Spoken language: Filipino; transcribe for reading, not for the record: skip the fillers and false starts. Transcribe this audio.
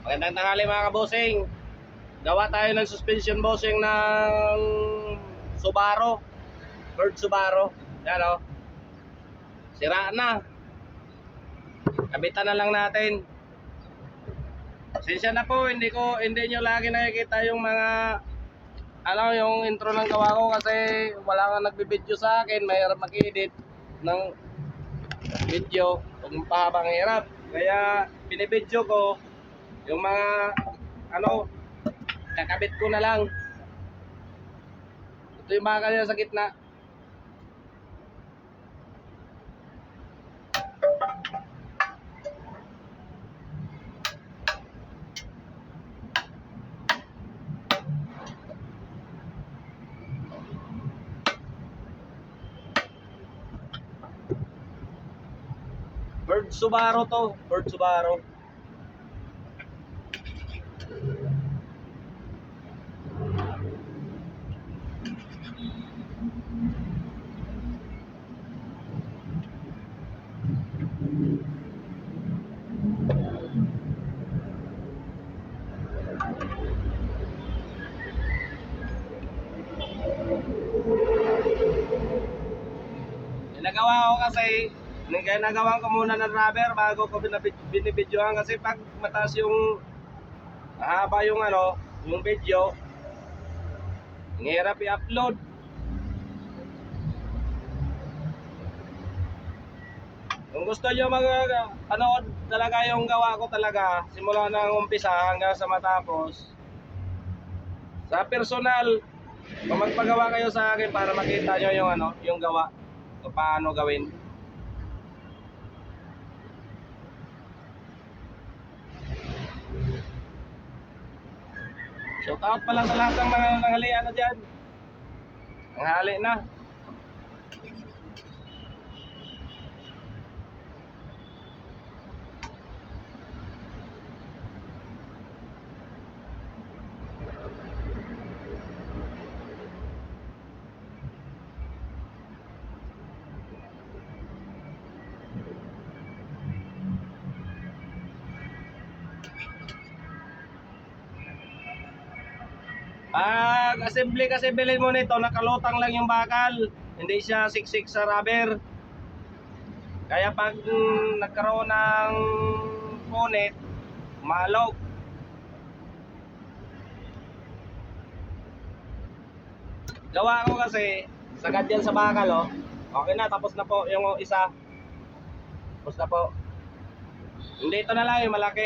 Magandang tanghali mga kabosing. Gawa tayo ng suspension bossing ng Subaru. Ford Subaru. Yan o. Sira na. Kabitan na lang natin. Pasensya na po, hindi nyo lagi nakikita yung mga yung intro ng gawa ko kasi wala nga nagbibideo sa akin. Mahirap mag-edit ng video. Pag mapahabang hirap. Kaya binibideo ko yung mga kakabit ko na lang. Ito yung bakal niya sa gitna. Ford Subaru to, Ford Subaru. Nagawa ko kasi, nagawa ko muna ng rubber bago ko binibidyohan kasi pag mataas yung mahaba yung yung video, hirap i-upload. Kung gusto nyo panood talaga yung gawa ko talaga, simula ng umpisa hanggang sa matapos, sa personal, kung magpagawa kayo sa akin para makita nyo yung gawa o paano gawin. Shout out pala sa lahat ng mga nanghalian na dyan. Nanghali na. Pag-assembly kasi bilhin mo nito, nakalutang lang yung bakal. Hindi siya siksik sa rubber. Kaya pag nagkaroon ng punit, malog. Gawa ko kasi, sagad yan sa bakal Okay na, tapos na po yung isa. Tapos na po. Hindi ito na lang yung malaki.